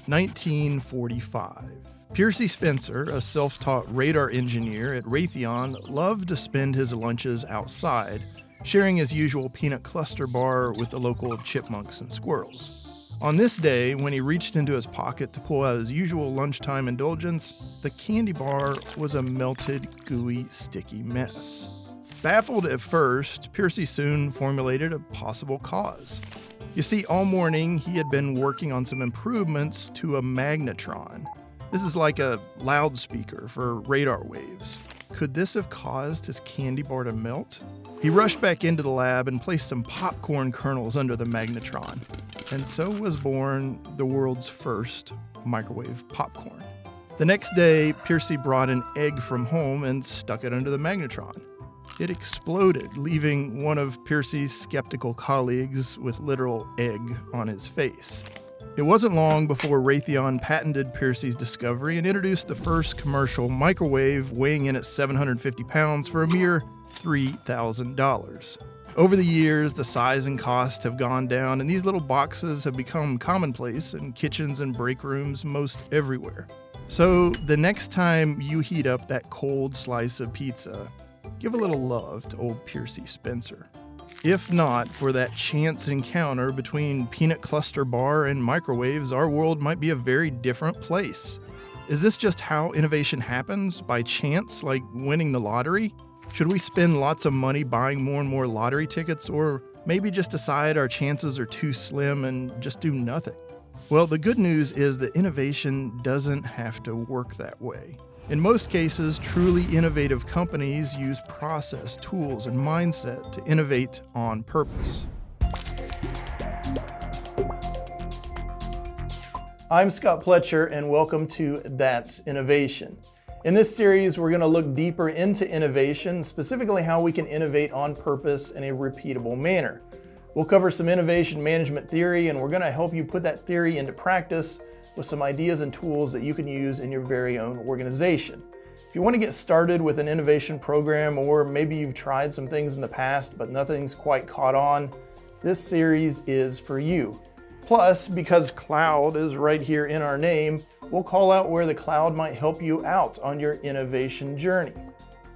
1945. Percy Spencer, a self-taught radar engineer at Raytheon, loved to spend his lunches outside, sharing his usual peanut cluster bar with the local chipmunks and squirrels. On this day, when he reached into his pocket to pull out his usual lunchtime indulgence, the candy bar was a melted, gooey, sticky mess. Baffled at first, Percy soon formulated a possible cause. You see, all morning he had been working on some improvements to a magnetron. This is like a loudspeaker for radar waves. Could this have caused his candy bar to melt? He rushed back into the lab and placed some popcorn kernels under the magnetron. And so was born the world's first microwave popcorn. The next day, Percy brought an egg from home and stuck it under the magnetron. It exploded, leaving one of Percy's skeptical colleagues with literal egg on his face. It wasn't long before Raytheon patented Percy's discovery and introduced the first commercial microwave, weighing in at 750 pounds for a mere $3,000. Over the years, the size and cost have gone down, and these little boxes have become commonplace in kitchens and break rooms most everywhere. So the next time you heat up that cold slice of pizza, give a little love to old Percy Spencer. If not for that chance encounter between peanut cluster bar and microwaves, our world might be a very different place. Is this just how innovation happens? By chance, like winning the lottery? Should we spend lots of money buying more and more lottery tickets, or maybe just decide our chances are too slim and just do nothing? Well, the good news is that innovation doesn't have to work that way. In most cases, truly innovative companies use process, tools, and mindset to innovate on purpose. I'm Scott Pletcher, and welcome to That's Innovation. In this series, we're going to look deeper into innovation, specifically how we can innovate on purpose in a repeatable manner. We'll cover some innovation management theory, and we're going to help you put that theory into practice with some ideas and tools that you can use in your very own organization. If you want to get started with an innovation program, or maybe you've tried some things in the past but nothing's quite caught on, this series is for you. Plus, because cloud is right here in our name, we'll call out where the cloud might help you out on your innovation journey.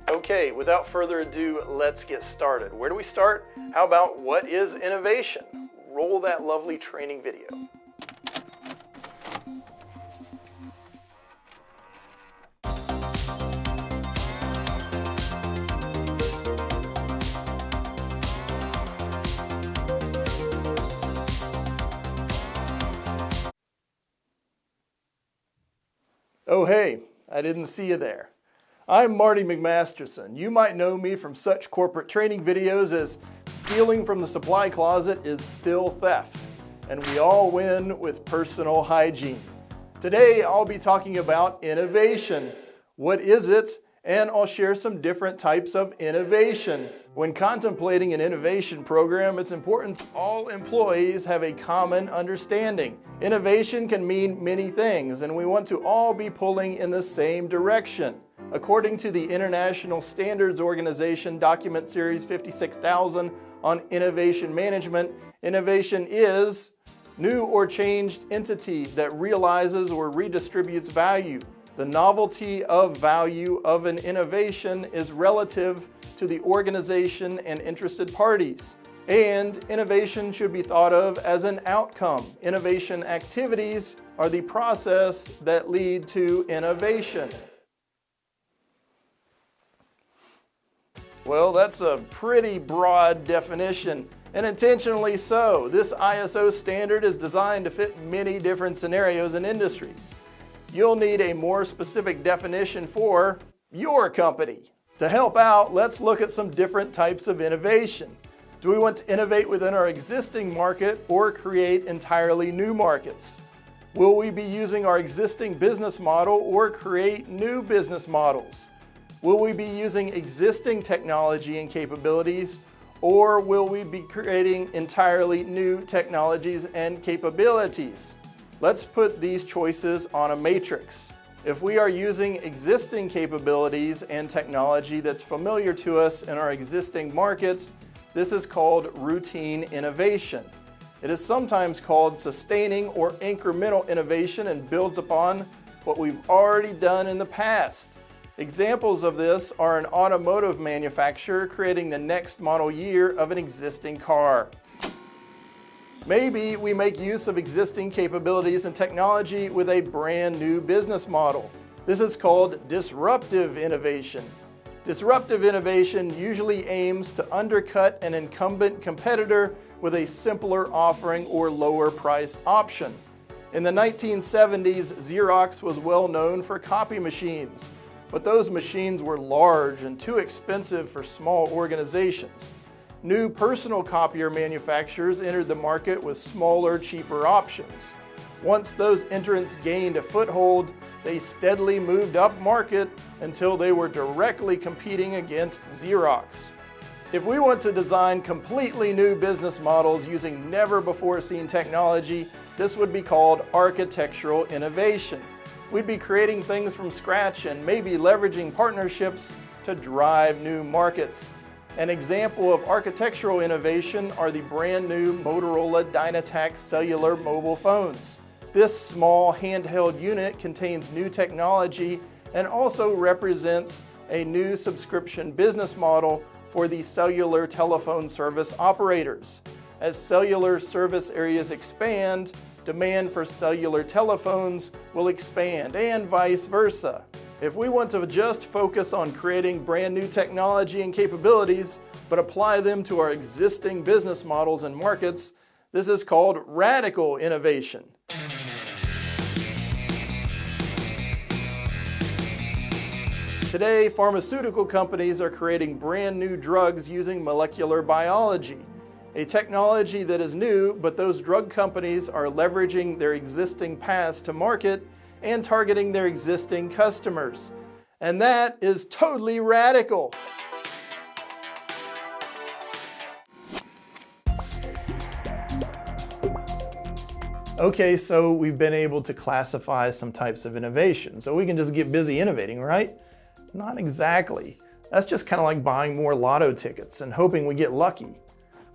Okay, without further ado, let's get started. Where do we start? How about what is innovation? Roll that lovely training video. Oh hey, I didn't see you there. I'm Marty McMasterson. You might know me from such corporate training videos as stealing from the supply closet is still theft, and we all win with personal hygiene. Today I'll be talking about innovation. What is it? And I'll share some different types of innovation. When contemplating an innovation program, it's important all employees have a common understanding. Innovation can mean many things, and we want to all be pulling in the same direction. According to the International Standards Organization Document Series 56000 on Innovation Management, innovation is new or changed entity that realizes or redistributes value. The novelty of value of an innovation is relative to the organization and interested parties. And innovation should be thought of as an outcome. Innovation activities are the process that lead to innovation. Well, that's a pretty broad definition, and intentionally so. This ISO standard is designed to fit many different scenarios and industries. You'll need a more specific definition for your company. To help out, let's look at some different types of innovation. Do we want to innovate within our existing market or create entirely new markets? Will we be using our existing business model or create new business models? Will we be using existing technology and capabilities, or will we be creating entirely new technologies and capabilities? Let's put these choices on a matrix. If we are using existing capabilities and technology that's familiar to us in our existing markets, this is called routine innovation. It is sometimes called sustaining or incremental innovation and builds upon what we've already done in the past. Examples of this are an automotive manufacturer creating the next model year of an existing car. Maybe we make use of existing capabilities and technology with a brand new business model. This is called disruptive innovation. Disruptive innovation usually aims to undercut an incumbent competitor with a simpler offering or lower priced option. In the 1970s, Xerox was well known for copy machines, but those machines were large and too expensive for small organizations. New personal copier manufacturers entered the market with smaller, cheaper options. Once those entrants gained a foothold, they steadily moved up market until they were directly competing against Xerox. If we want to design completely new business models using never-before-seen technology, this would be called architectural innovation. We'd be creating things from scratch and maybe leveraging partnerships to drive new markets. An example of architectural innovation are the brand new Motorola Dynatac cellular mobile phones. This small handheld unit contains new technology and also represents a new subscription business model for the cellular telephone service operators. As cellular service areas expand, demand for cellular telephones will expand and vice versa. If we want to just focus on creating brand new technology and capabilities, but apply them to our existing business models and markets, this is called radical innovation. Today, pharmaceutical companies are creating brand new drugs using molecular biology, a technology that is new, but those drug companies are leveraging their existing paths to market and targeting their existing customers. And that is totally radical. Okay, so we've been able to classify some types of innovation. So we can just get busy innovating, right? Not exactly. That's just kind of like buying more lotto tickets and hoping we get lucky.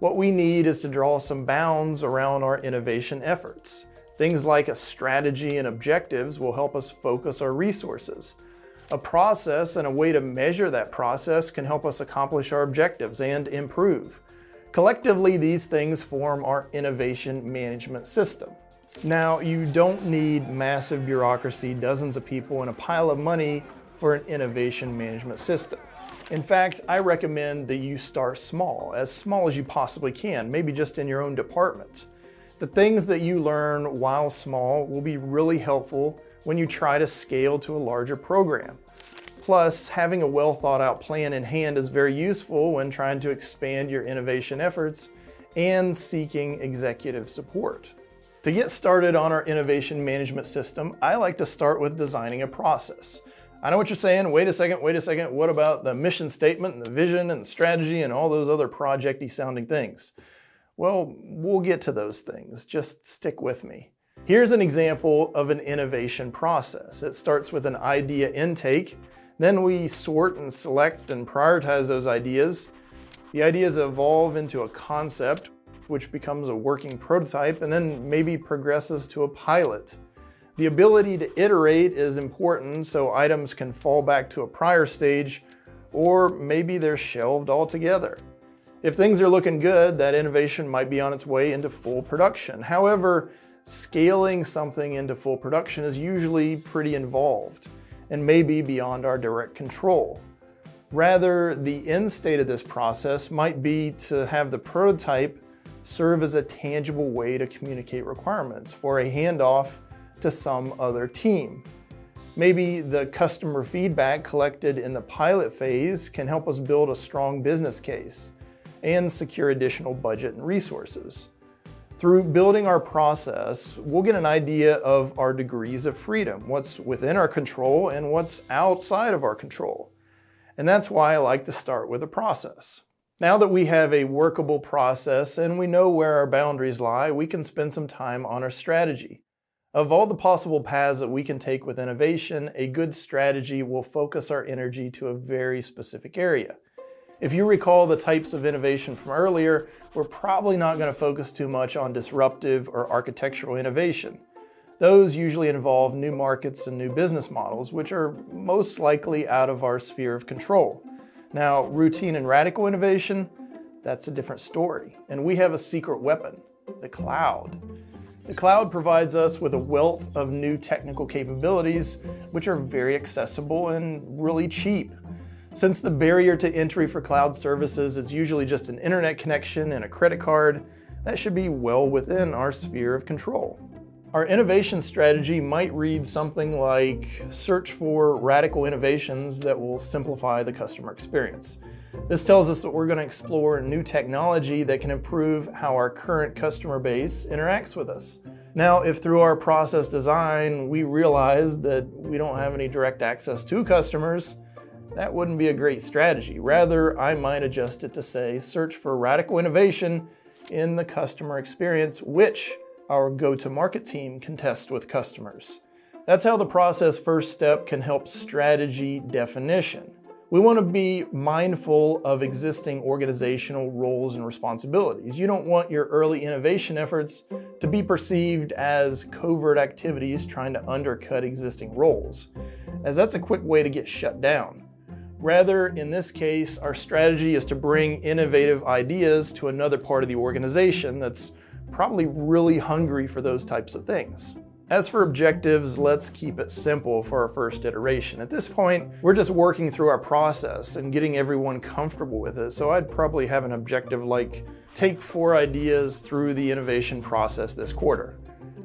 What we need is to draw some bounds around our innovation efforts. Things like a strategy and objectives will help us focus our resources. A process and a way to measure that process can help us accomplish our objectives and improve. Collectively, these things form our innovation management system. Now, you don't need massive bureaucracy, dozens of people, and a pile of money for an innovation management system. In fact, I recommend that you start small as you possibly can, maybe just in your own department. The things that you learn while small will be really helpful when you try to scale to a larger program. Plus, having a well thought out plan in hand is very useful when trying to expand your innovation efforts and seeking executive support. To get started on our innovation management system, I like to start with designing a process. I know what you're saying, wait a second, what about the mission statement and the vision and the strategy and all those other project-y sounding things? Well, we'll get to those things, just stick with me. Here's an example of an innovation process. It starts with an idea intake, then we sort and select and prioritize those ideas. The ideas evolve into a concept, which becomes a working prototype and then maybe progresses to a pilot. The ability to iterate is important so items can fall back to a prior stage, or maybe they're shelved altogether. If things are looking good, that innovation might be on its way into full production. However, scaling something into full production is usually pretty involved and may be beyond our direct control. Rather, the end state of this process might be to have the prototype serve as a tangible way to communicate requirements for a handoff to some other team. Maybe the customer feedback collected in the pilot phase can help us build a strong business case and secure additional budget and resources. Through building our process, we'll get an idea of our degrees of freedom, what's within our control and what's outside of our control. And that's why I like to start with a process. Now that we have a workable process and we know where our boundaries lie, we can spend some time on our strategy. Of all the possible paths that we can take with innovation, a good strategy will focus our energy to a very specific area. If you recall the types of innovation from earlier, we're probably not going to focus too much on disruptive or architectural innovation. Those usually involve new markets and new business models, which are most likely out of our sphere of control. Now, routine and radical innovation, that's a different story. And we have a secret weapon, the cloud. The cloud provides us with a wealth of new technical capabilities, which are very accessible and really cheap. Since the barrier to entry for cloud services is usually just an internet connection and a credit card, that should be well within our sphere of control. Our innovation strategy might read something like, search for radical innovations that will simplify the customer experience. This tells us that we're going to explore new technology that can improve how our current customer base interacts with us. Now, if through our process design we realize that we don't have any direct access to customers, that wouldn't be a great strategy. Rather, I might adjust it to say, search for radical innovation in the customer experience, which our go-to-market team can test with customers. That's how the process first step can help strategy definition. We want to be mindful of existing organizational roles and responsibilities. You don't want your early innovation efforts to be perceived as covert activities trying to undercut existing roles, as that's a quick way to get shut down. Rather, in this case, our strategy is to bring innovative ideas to another part of the organization that's probably really hungry for those types of things. As for objectives, let's keep it simple for our first iteration. At this point, we're just working through our process and getting everyone comfortable with it. So I'd probably have an objective like, take 4 ideas through the innovation process this quarter.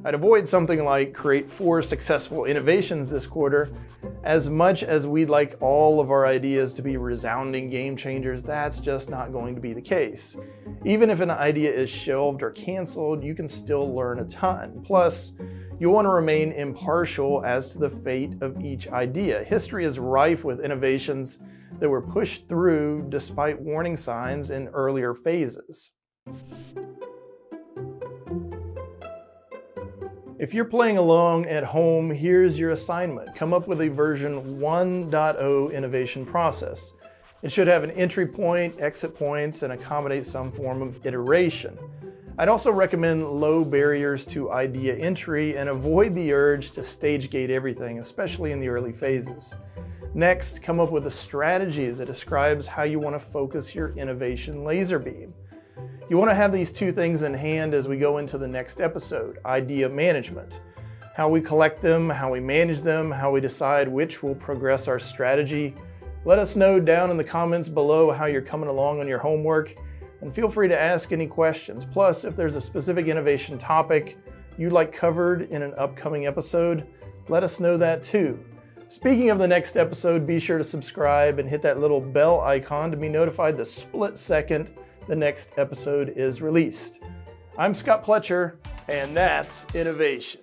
I'd avoid something like create 4 successful innovations this quarter. As much as we'd like all of our ideas to be resounding game changers, that's just not going to be the case. Even if an idea is shelved or canceled, you can still learn a ton. Plus, you want to remain impartial as to the fate of each idea. History is rife with innovations that were pushed through despite warning signs in earlier phases. If you're playing along at home, here's your assignment. Come up with a version 1.0 innovation process. It should have an entry point, exit points, and accommodate some form of iteration. I'd also recommend low barriers to idea entry and avoid the urge to stage gate everything, especially in the early phases. Next, come up with a strategy that describes how you want to focus your innovation laser beam. You want to have these 2 things in hand as we go into the next episode, idea management. How we collect them, how we manage them, how we decide which will progress our strategy. Let us know down in the comments below how you're coming along on your homework, and feel free to ask any questions. Plus, if there's a specific innovation topic you'd like covered in an upcoming episode, let us know that too. Speaking of the next episode, be sure to subscribe and hit that little bell icon to be notified the split second the next episode is released. I'm Scott Pletcher, and that's innovation.